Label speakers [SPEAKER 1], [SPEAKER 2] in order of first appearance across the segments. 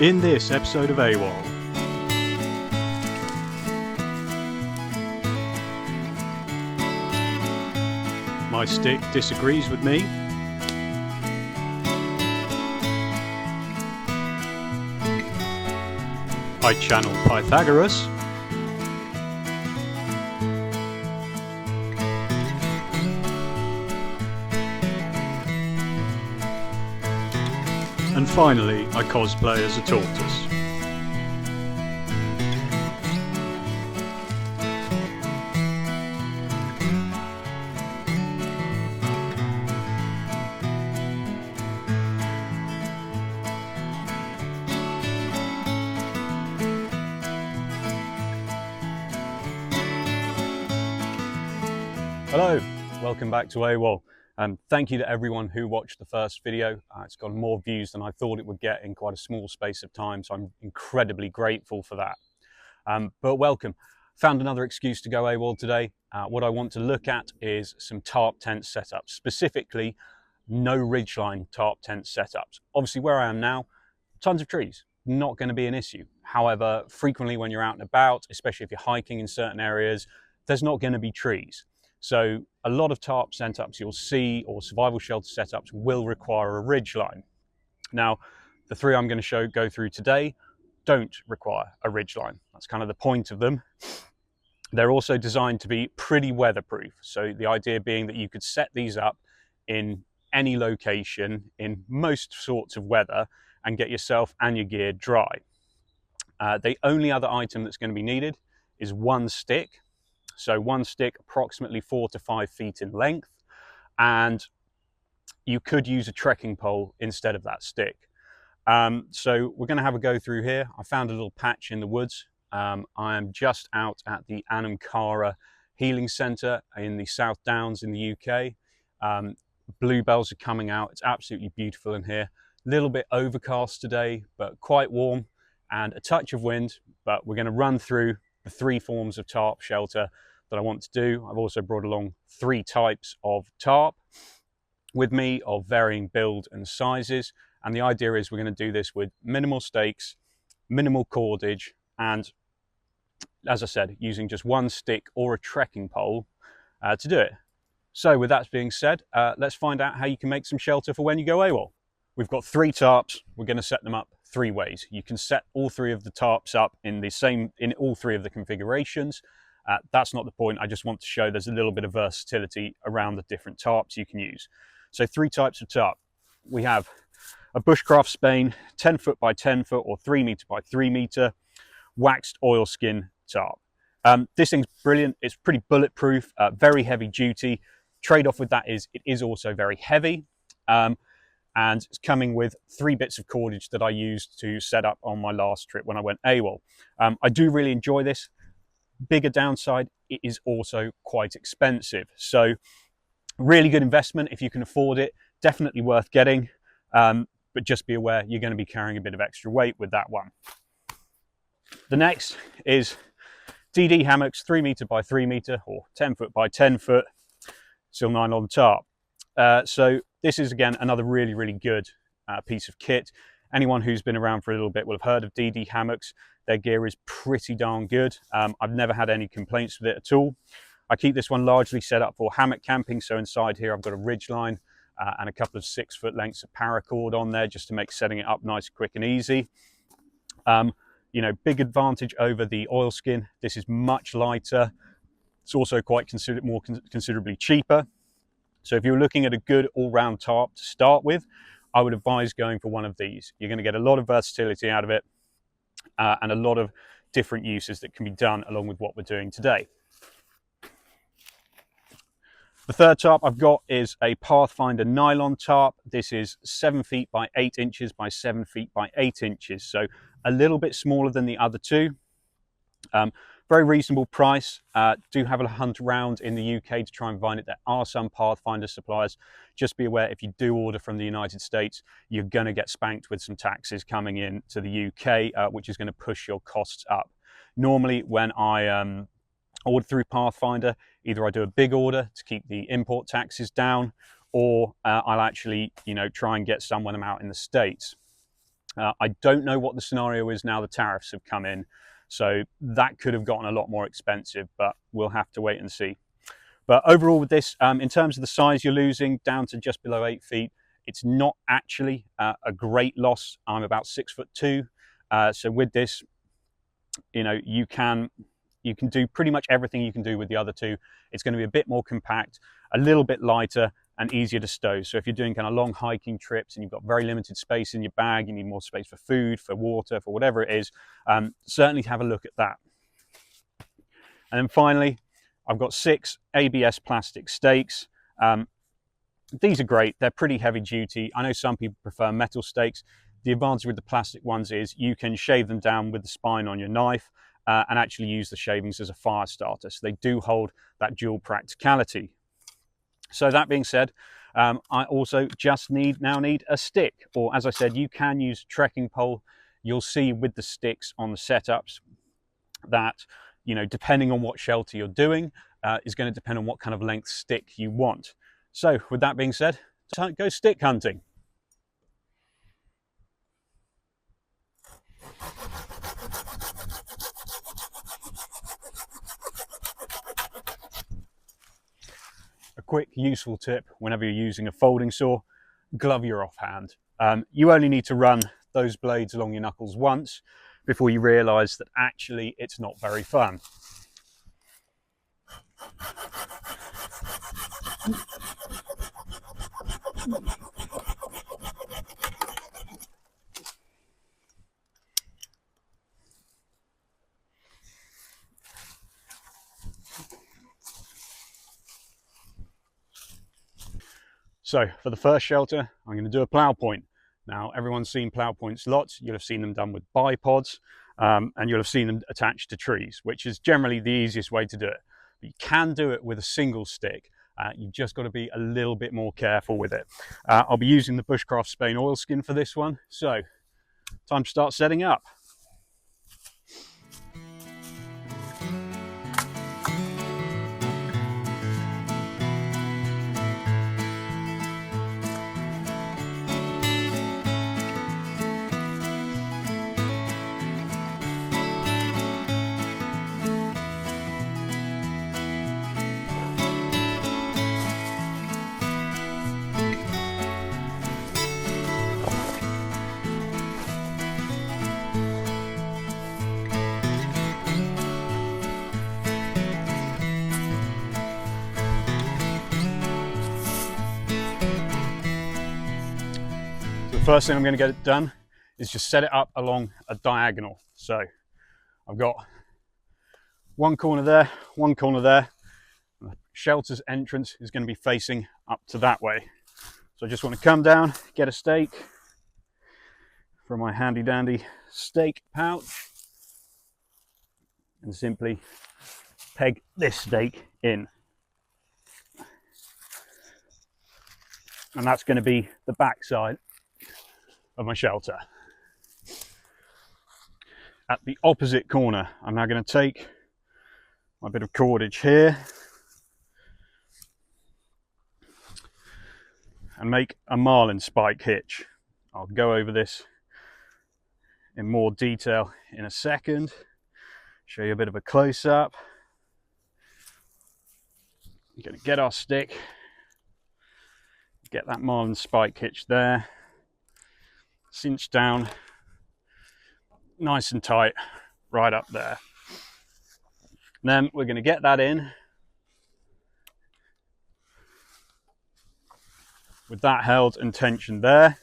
[SPEAKER 1] In this episode of A.W.O.L, my stick disagrees with me. I channel Pythagoras. And finally, I cosplay as a tortoise. Hello, welcome back to A.W.O.L. Thank you to everyone who watched the first video. It's got more views than I thought it would get in quite a small space of time, so I'm incredibly grateful for that. But welcome. Found another excuse to go A.W.O.L today. What I want to look at is some tarp tent setups, specifically no ridgeline tarp tent setups. Obviously where I am now, tons of trees, not going to be an issue. However, frequently when you're out and about, especially if you're hiking in certain areas, there's not going to be trees. So a lot of tarp setups you'll see, or survival shelter setups, will require a ridgeline. Now, the three I'm going to go through today don't require a ridgeline. That's kind of the point of them. They're also designed to be pretty weatherproof. So the idea being that you could set these up in any location, in most sorts of weather, and get yourself and your gear dry. The only other item that's going to be needed is one stick. So one stick approximately 4 to 5 feet in length, and you could use a trekking pole instead of that stick. So we're going to have a go through here. I found a little patch in the woods. I am just out at the Anamkara Healing Centre in the South Downs in the UK. Bluebells are coming out. It's absolutely beautiful in here. A little bit overcast today, but quite warm and a touch of wind. But we're going to run through the three forms of tarp shelter that I want to do. I've also brought along 3 types of tarp with me of varying build and sizes. And the idea is we're going to do this with minimal stakes, minimal cordage, and as I said, using just one stick or a trekking pole to do it. So with that being said, let's find out how you can make some shelter for when you go A.W.O.L. We've got 3 tarps. We're going to set them up 3 ways. You can set all 3 of the tarps up in all 3 of the configurations. That's not the point. I just want to show there's a little bit of versatility around the different tarps you can use. So 3 types of tarp. We have a Bushcraft Spain 10 foot by 10 foot or 3 meter by 3 meter waxed oilskin tarp. This thing's brilliant. It's pretty bulletproof, very heavy duty. Trade-off with that is it is also very heavy. And it's coming with 3 bits of cordage that I used to set up on my last trip when I went A.W.O.L. I do really enjoy this. Bigger downside, it is also quite expensive. So really good investment if you can afford it. Definitely worth getting. But just be aware you're going to be carrying a bit of extra weight with that one. The next is DD Hammocks 3 meter by 3 meter or 10 foot by 10 foot steel nylon tarp. So this is again another really good piece of kit. Anyone who's been around for a little bit will have heard of DD Hammocks. Their gear is pretty darn good. I've never had any complaints with it at all. I keep this one largely set up for hammock camping. So inside here I've got a ridgeline and a couple of 6 foot lengths of paracord on there just to make setting it up nice, quick and easy. You know, big advantage over the oilskin. This is much lighter. It's also quite considerably cheaper. So if you're looking at a good all-round tarp to start with, I would advise going for one of these. You're going to get a lot of versatility out of it and a lot of different uses that can be done along with what we're doing today. The third tarp I've got is a Pathfinder nylon tarp. This is 7 feet by 8 inches by 7 feet by 8 inches. So a little bit smaller than the other 2. Very reasonable price. Do have a hunt around in the UK to try and find it. There are some Pathfinder suppliers. Just be aware if you do order from the United States, you're going to get spanked with some taxes coming in to the UK, which is going to push your costs up. Normally when I order through Pathfinder, either I do a big order to keep the import taxes down, or I'll actually, try and get some when I'm out in the States. I don't know what the scenario is now the tariffs have come in, so that could have gotten a lot more expensive, but we'll have to wait and see. But overall with this, in terms of the size you're losing down to just below 8 feet, it's not actually a great loss. I'm about 6'2", so with this, you know, you can do pretty much everything you can do with the other two. It's going to be a bit more compact, a little bit lighter, and easier to stow. So if you're doing kind of long hiking trips and you've got very limited space in your bag, you need more space for food, for water, for whatever it is, certainly have a look at that. And then finally, I've got 6 ABS plastic stakes. These are great. They're pretty heavy duty. I know some people prefer metal stakes. The advantage with the plastic ones is you can shave them down with the spine on your knife and actually use the shavings as a fire starter. So they do hold that dual practicality. So that being said, I also just now need a stick, or as I said, you can use a trekking pole. You'll see with the sticks on the setups that, you know, depending on what shelter you're doing, is going to depend on what kind of length stick you want. So with that being said, go stick hunting. A quick useful tip whenever you're using a folding saw: glove your offhand. You only need to run those blades along your knuckles once before you realise that actually it's not very fun. So for the first shelter, I'm going to do a plow point. Now, everyone's seen plow points lots. You'll have seen them done with bipods, and you'll have seen them attached to trees, which is generally the easiest way to do it. But you can do it with a single stick. You've just got to be a little bit more careful with it. I'll be using the Bushcraft Spain oilskin for this one. So, time to start setting up. The first thing I'm going to get it done is just set it up along a diagonal. So I've got one corner there, one corner there. The shelter's entrance is going to be facing up to that way. So I just want to come down, get a stake from my handy dandy stake pouch, and simply peg this stake in. And that's going to be the back side of my shelter. At the opposite corner, I'm now going to take my bit of cordage here and make a marlin spike hitch. I'll go over this in more detail in a second, show you a bit of a close-up. We're going to get our stick, get that marlin spike hitch there, cinch down nice and tight right up there. Then we're going to get that in with that held and tensioned there.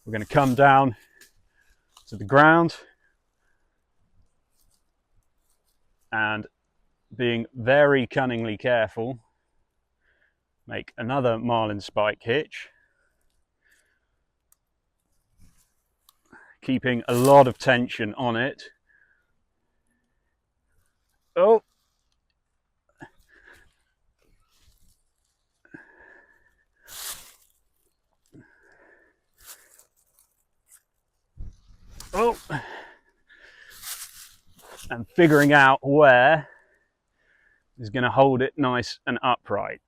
[SPEAKER 1] We're going to come down to the ground and, being very cunningly careful, make another marlin spike hitch, keeping a lot of tension on it. Oh, oh, and figuring out where is going to hold it nice and upright.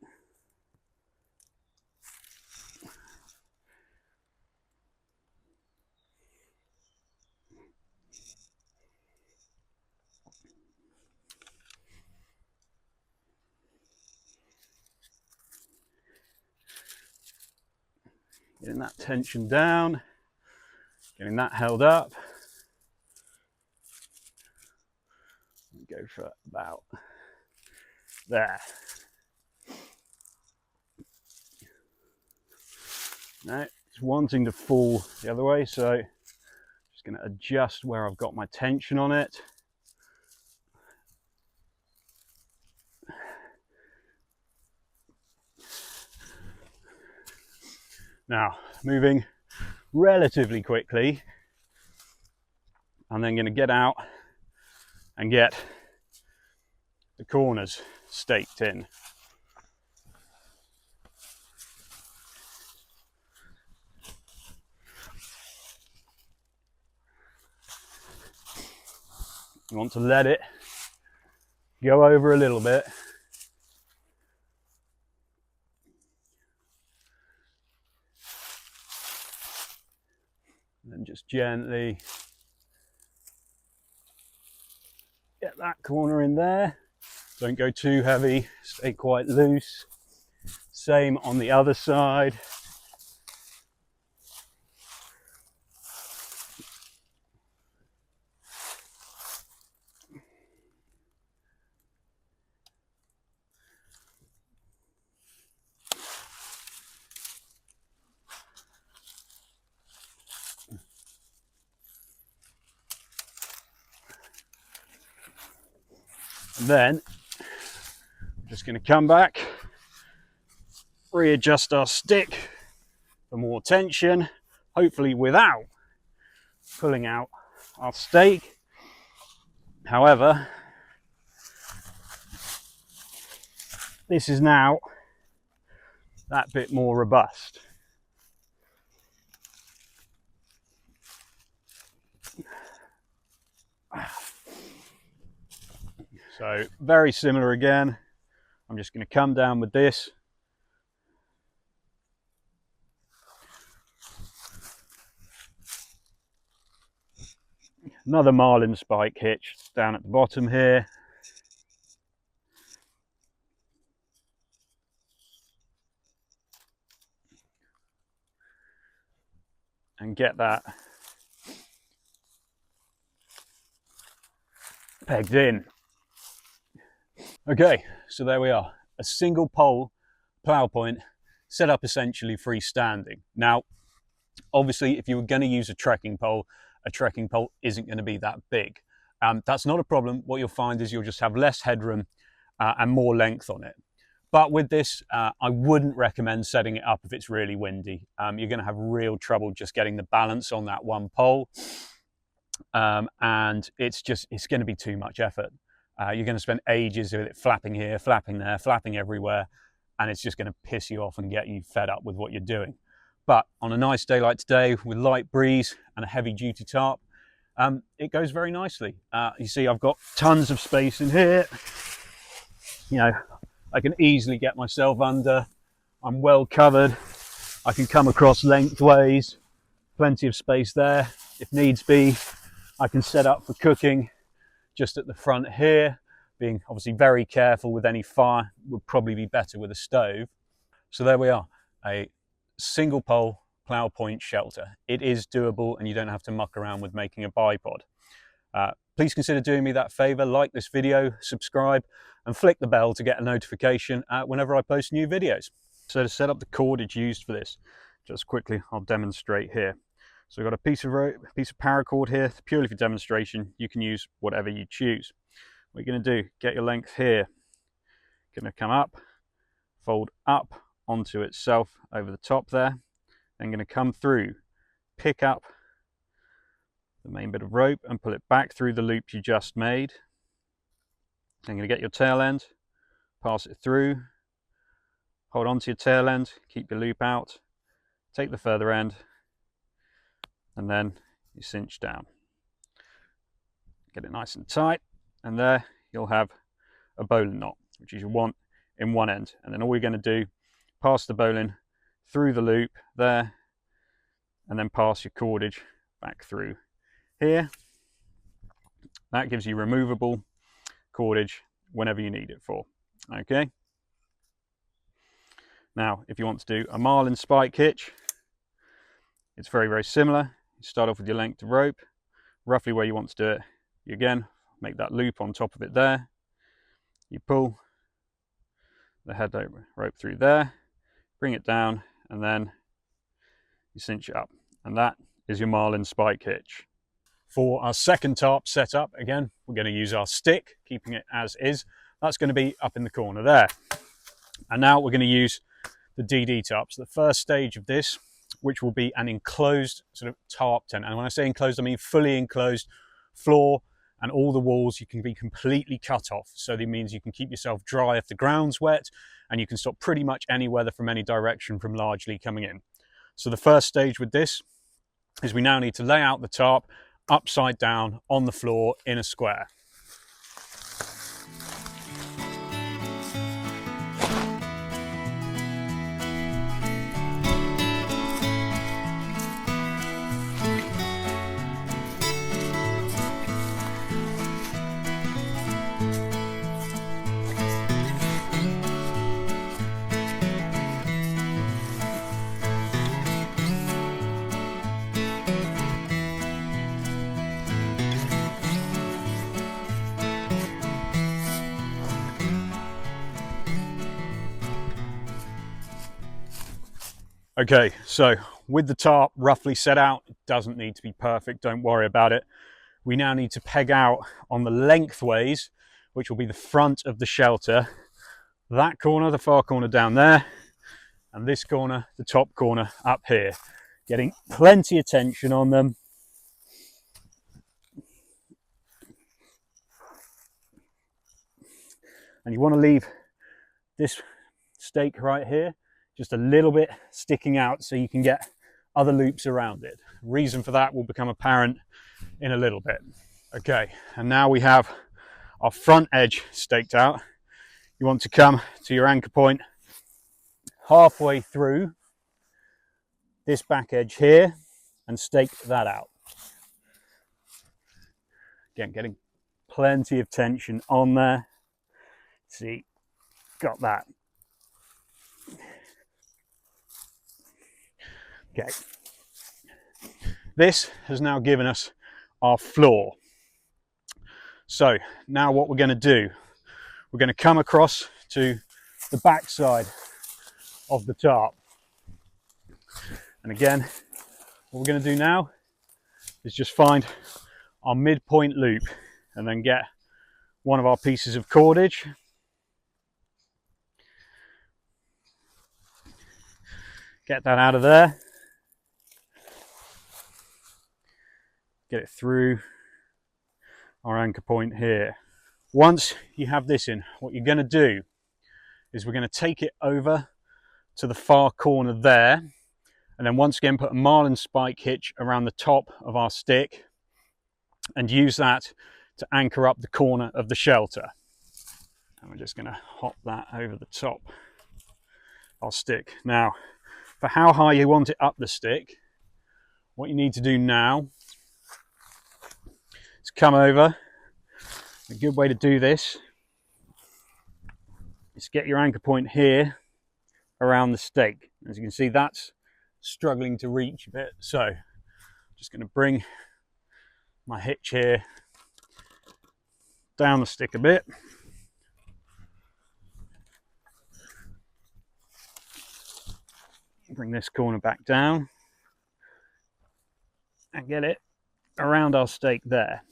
[SPEAKER 1] Getting that tension down, getting that held up. Go for about there. No, it's wanting to fall the other way, so just going to adjust where I've got my tension on it. Now, moving relatively quickly, I'm then going to get out and get the corners staked in. You want to let it go over a little bit. And then just gently get that corner in there. Don't go too heavy, stay quite loose. Same on the other side. And then I'm just going to come back, readjust our stick for more tension, hopefully without pulling out our stake. However, this is now that bit more robust. So very similar again. I'm just going to come down with this. Another marlin spike hitch down at the bottom here. And get that pegged in. Okay, so there we are. A single pole plow point set up essentially freestanding. Now, obviously, if you were going to use a trekking pole isn't going to be that big. That's not a problem. What you'll find is you'll just have less headroom and more length on it. But with this, I wouldn't recommend setting it up if it's really windy. You're going to have real trouble just getting the balance on that one pole. And it's going to be too much effort. You're going to spend ages with it flapping here, flapping there, flapping everywhere, and it's just going to piss you off and get you fed up with what you're doing. But on a nice day like today, with light breeze and a heavy duty tarp, it goes very nicely. You see, I've got tons of space in here. You know, I can easily get myself under. I'm well covered. I can come across lengthways, plenty of space there. If needs be, I can set up for cooking just at the front here, being obviously very careful with any fire. Would probably be better with a stove. So there we are, a single pole plow point shelter. It is doable and you don't have to muck around with making a bipod. Please consider doing me that favor, like this video, subscribe and flick the bell to get a notification whenever I post new videos. So to set up the cordage used for this, just quickly I'll demonstrate here. So we've got a piece of rope, a piece of paracord here, purely for demonstration. You can use whatever you choose. What you're going to do, get your length here. Going to come up, fold up onto itself over the top there. Then going to come through, pick up the main bit of rope and pull it back through the loop you just made. Then going to get your tail end, pass it through, hold on to your tail end, keep your loop out, take the further end, and then you cinch down. Get it nice and tight, and there you'll have a bowline knot, which you want in one end. And then all you're going to do, pass the bowline through the loop there, and then pass your cordage back through here. That gives you removable cordage whenever you need it for. Okay. Now, if you want to do a marlin spike hitch, It's very, very similar. You start off with your length of rope, roughly where you want to do it. You again make that loop on top of it there. You pull the head rope through there, bring it down, and then you cinch it up. And that is your marlin spike hitch. For our second tarp setup, again, we're going to use our stick, keeping it as is. That's going to be up in the corner there. And now we're going to use the DD tarps. The first stage of this, which will be an enclosed sort of tarp tent. And when I say enclosed, I mean fully enclosed. Floor and all the walls you can be completely cut off. So that means you can keep yourself dry if the ground's wet, and you can stop pretty much any weather from any direction from largely coming in. So the first stage with this is we now need to lay out the tarp upside down on the floor in a square. Okay, so with the tarp roughly set out, it doesn't need to be perfect, don't worry about it. We now need to peg out on the lengthways, which will be the front of the shelter, that corner, the far corner down there, and this corner, the top corner up here. Getting plenty of tension on them. And you want to leave this stake right here just a little bit sticking out so you can get other loops around it. Reason for that will become apparent in a little bit. Okay, and now we have our front edge staked out. You want to come to your anchor point halfway through this back edge here and stake that out. Again, getting plenty of tension on there. See, got that. Okay, this has now given us our floor. So now what we're going to do, we're going to come across to the back side of the tarp. And again, what we're going to do now is just find our midpoint loop and then get one of our pieces of cordage. Get that out of there. Get it through our anchor point here. Once you have this in, what you're going to do is we're going to take it over to the far corner there, and then once again put a marlin spike hitch around the top of our stick and use that to anchor up the corner of the shelter. And we're just going to hop that over the top of our stick. Now, for how high you want it up the stick, what you need to do now is come over. A good way to do this is get your anchor point here around the stake. As you can see, that's struggling to reach a bit, so I'm just going to bring my hitch here down the stick a bit. Bring this corner back down and get it around our stake there.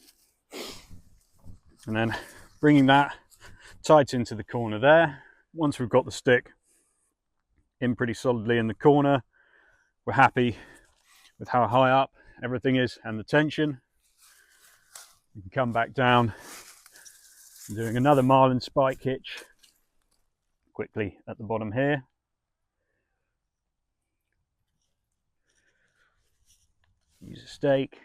[SPEAKER 1] And then bringing that tight into the corner there. Once we've got the stick in pretty solidly in the corner, we're happy with how high up everything is and the tension. You can come back down and doing another marlin spike hitch quickly at the bottom here. Use a stake.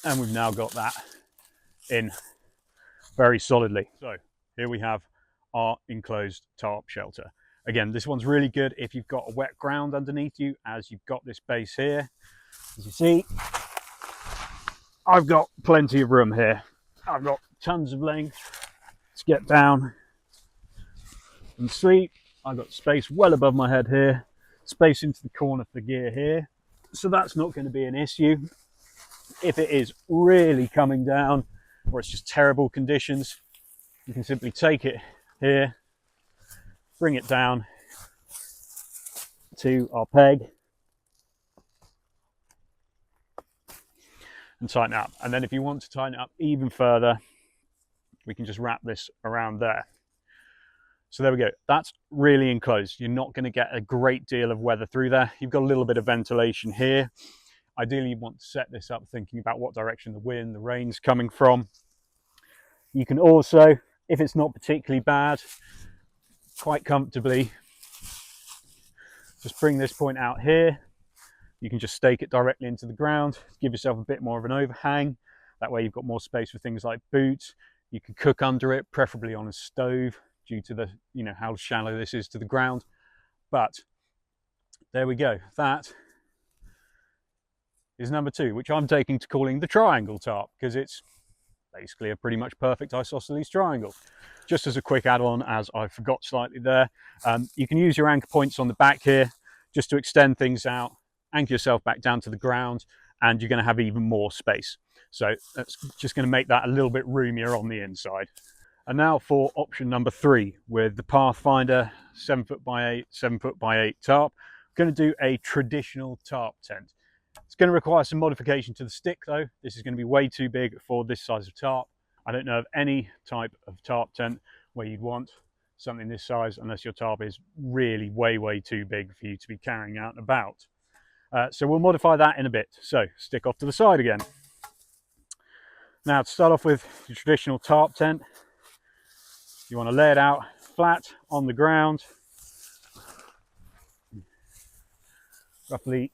[SPEAKER 1] And we've now got that in very solidly. So here we have our enclosed tarp shelter. Again, this one's really good if you've got a wet ground underneath you, as you've got this base here. As you see, I've got plenty of room here. I've got tons of length to get down and sleep. I've got space well above my head here, space into the corner for gear here. So that's not going to be an issue. If it is really coming down or it's just terrible conditions, you can simply take it here, bring it down to our peg and tighten it up. And then if you want to tighten it up even further, we can just wrap this around there. So there we go. That's really enclosed. You're not going to get a great deal of weather through there. You've got a little bit of ventilation here. Ideally, you want to set this up thinking about what direction the wind, the rain's coming from. You can also, if it's not particularly bad, quite comfortably just bring this point out here. You can just stake it directly into the ground, give yourself a bit more of an overhang. That way you've got more space for things like boots. You can cook under it, preferably on a stove, due to the, you know, how shallow this is to the ground. But there we go. That is number 2, which I'm taking to calling the triangle tarp, because it's basically a pretty much perfect isosceles triangle. Just as a quick add-on, as I forgot slightly there, you can use your anchor points on the back here just to extend things out, anchor yourself back down to the ground, and you're going to have even more space. So that's just going to make that a little bit roomier on the inside. And now for option number 3 with the Pathfinder 7'8", 7'8" tarp. I'm going to do a traditional tarp tent. It's going to require some modification to the stick though. This is going to be way too big for this size of tarp. I don't know of any type of tarp tent where you'd want something this size unless your tarp is really way too big for you to be carrying out and about. So we'll modify that in a bit. So stick off to the side again. Now to start off with your traditional tarp tent, you want to lay it out flat on the ground, roughly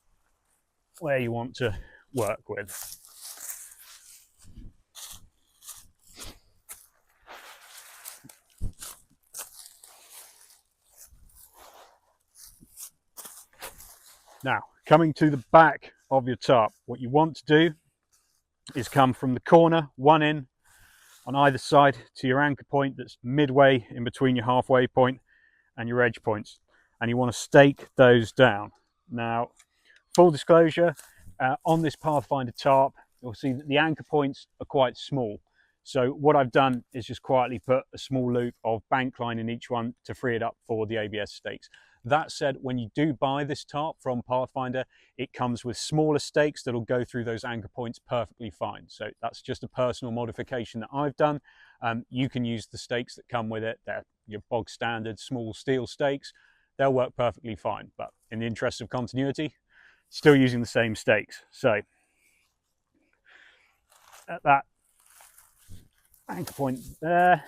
[SPEAKER 1] where you want to work with. Now, coming to the back of your tarp, what you want to do is come from the corner, one in on either side to your anchor point that's midway in between your halfway point and your edge points. And you want to stake those down. Now, full disclosure, on this Pathfinder tarp, you'll see that the anchor points are quite small. So what I've done is just quietly put a small loop of bank line in each one to free it up for the ABS stakes. That said, when you do buy this tarp from Pathfinder, it comes with smaller stakes that'll go through those anchor points perfectly fine. So that's just a personal modification that I've done. You can use the stakes that come with it. They're your bog standard small steel stakes. They'll work perfectly fine, but in the interest of continuity, still using the same stakes. So at that anchor point there,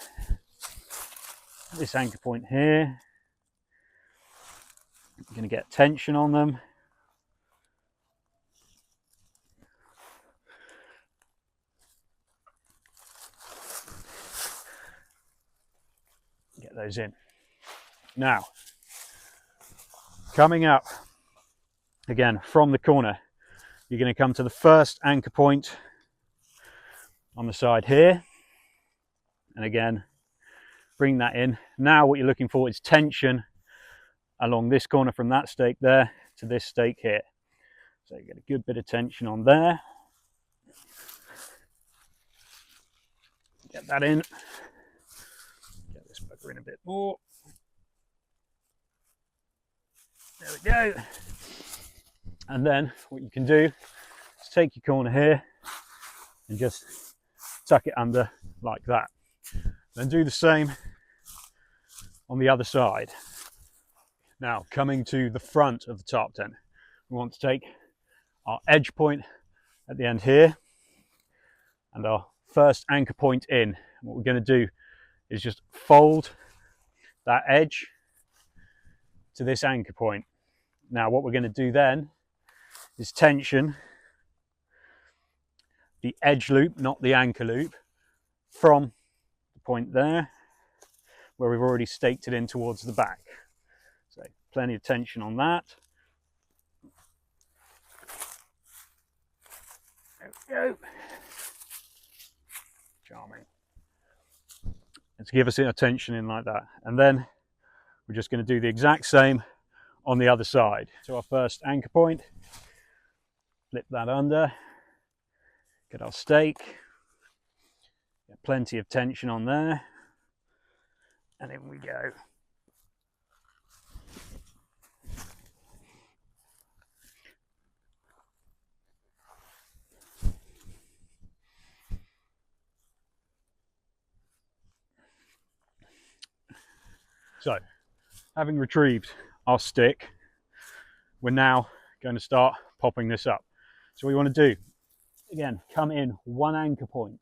[SPEAKER 1] this anchor point here, you're going to get tension on them. Get those in. Now, coming up again from the corner, you're going to come to the first anchor point on the side here, and again bring that in. Now what you're looking for is tension along this corner from that stake there to this stake here. So you get a good bit of tension on there. Get that in. Get this bugger in a bit more. There we go. And then what you can do is take your corner here and just tuck it under like that. Then do the same on the other side. Now, coming to the front of the tarp tent, we want to take our edge point at the end here and our first anchor point in. What we're going to do is just fold that edge to this anchor point. Now, what we're going to do then is tension the edge loop, not the anchor loop, from the point there where we've already staked it in towards the back. So plenty of tension on that. There we go. Charming. Let's give us a tension in like that. And then we're just going to do the exact same on the other side. So our first anchor point, flip that under, get our stake, get plenty of tension on there, and in we go. So, having retrieved our stick, we're now going to start popping this up. So what we want to do, again, come in one anchor point.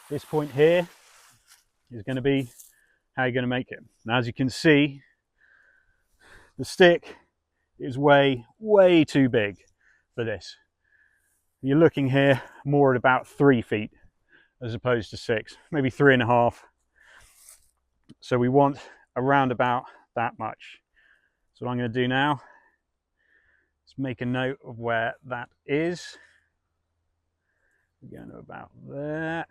[SPEAKER 1] This point here is going to be how you're going to make it. Now, as you can see, the stick is way too big for this. You're looking here more at about 3 feet as opposed to 6, maybe 3.5. So we want around about that much. So what I'm going to do now is make a note of where that is. We're going to about there.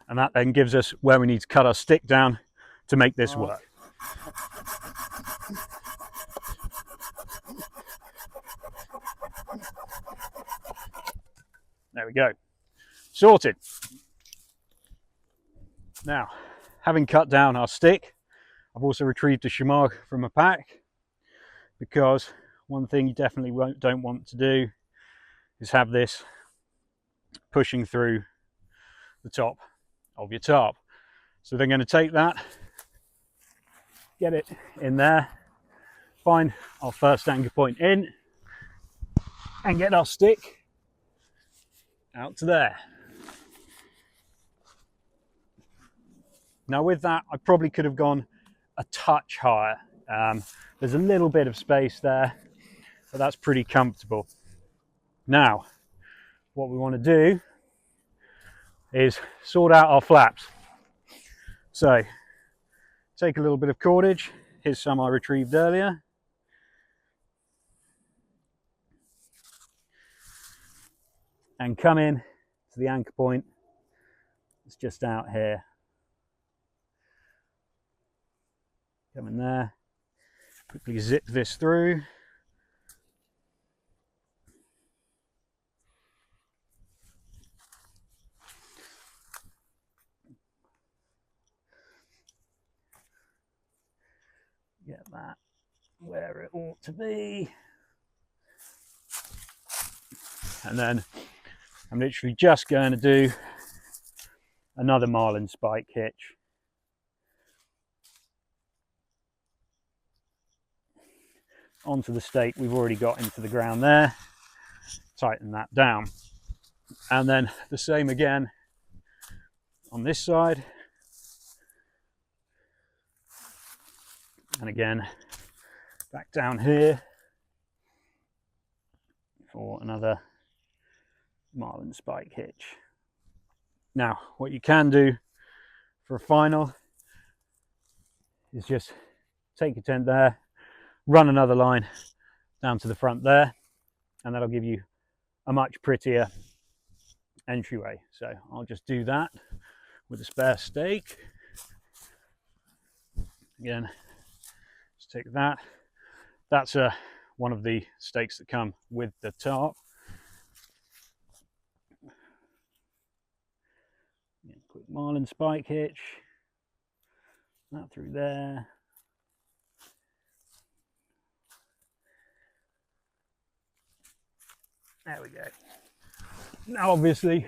[SPEAKER 1] And that then gives us where we need to cut our stick down to make this work. There we go. Sorted. Now, having cut down our stick, I've also retrieved a shemagh from a pack, because one thing you definitely don't want to do is have this pushing through the top of your tarp. So they're going to take that, get it in there, find our first anchor point in, and get our stick out to there. Now with that, I probably could have gone a touch higher. There's a little bit of space there, but that's pretty comfortable. Now, what we want to do is sort out our flaps. So, take a little bit of cordage. Here's some I retrieved earlier. And come in to the anchor point. It's just out here. Come in there. Quickly zip this through. Get that where it ought to be. And then I'm literally just going to do another marlin spike hitch. Onto the stake we've already got into the ground there. Tighten that down. And then the same again on this side. And again, back down here for another marlin spike hitch. Now, what you can do for a final is just take your tent there, run another line down to the front there, and that'll give you a much prettier entryway. So I'll just do that with a spare stake. Again, just take that. That's one of the stakes that come with the tarp. Again, quick marlin spike hitch. That through there. There we go. Now obviously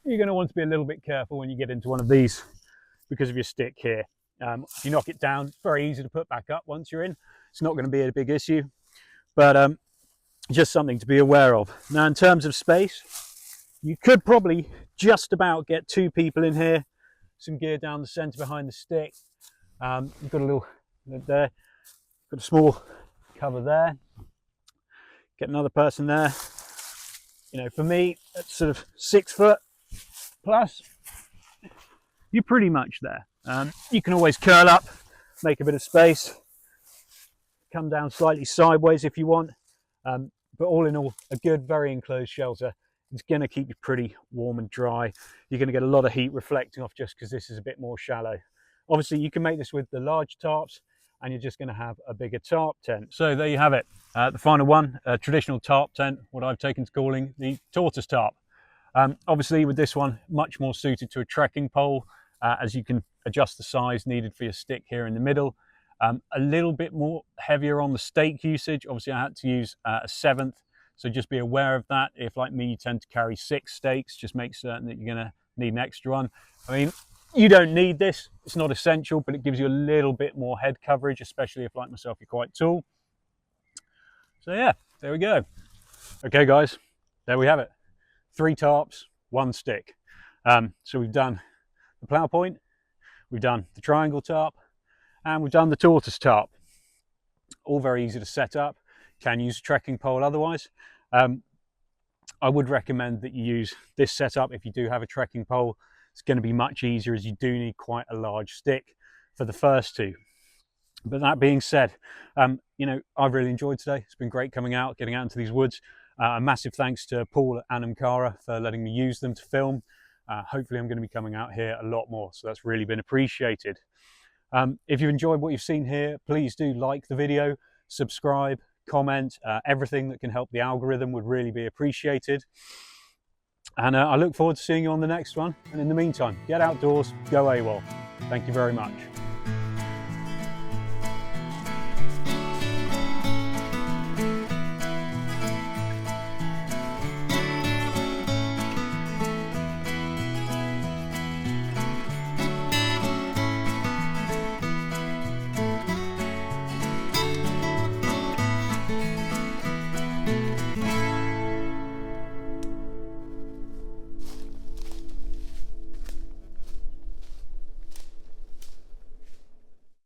[SPEAKER 1] you're going to want to be a little bit careful when you get into one of these because of your stick here. If you knock it down, it's very easy to put back up once you're in. It's not going to be a big issue, but just something to be aware of. Now in terms of space, you could probably just about get 2 people in here, some gear down the centre behind the stick. You've got a little there, got a small cover there. Get another person there. You know, for me, at sort of 6 foot plus, you're pretty much there. You can always curl up, make a bit of space, come down slightly sideways if you want. But all in all, a good, very enclosed shelter. It's going to keep you pretty warm and dry. You're going to get a lot of heat reflecting off just because this is a bit more shallow. Obviously, you can make this with the large tarps, and you're just going to have a bigger tarp tent. So there you have it. The final one, a traditional tarp tent, what I've taken to calling the Tortoise tarp. Obviously, with this one, much more suited to a trekking pole, as you can adjust the size needed for your stick here in the middle. A little bit more heavier on the stake usage. Obviously, I had to use a 7th, so just be aware of that. If, like me, you tend to carry 6 stakes, just make certain that you're going to need an extra one. I mean, you don't need this. It's not essential, but it gives you a little bit more head coverage, especially if, like myself, you're quite tall. So yeah, there we go. Okay, guys, there we have it. 3 tarps, 1 stick. So we've done the plow point, we've done the triangle tarp, and we've done the Tortoise tarp. All very easy to set up. Can use a trekking pole otherwise. I would recommend that you use this setup if you do have a trekking pole. It's going to be much easier, as you do need quite a large stick for the first 2. But that being said, you know, I've really enjoyed today. It's been great coming out, getting out into these woods. A massive thanks to Paul and Amkara for letting me use them to film. Hopefully I'm going to be coming out here a lot more, so that's really been appreciated. If you've enjoyed what you've seen here, please do like the video, subscribe, comment. Everything that can help the algorithm would really be appreciated. And I look forward to seeing you on the next one. And in the meantime, get outdoors, go A.W.O.L. Thank you very much.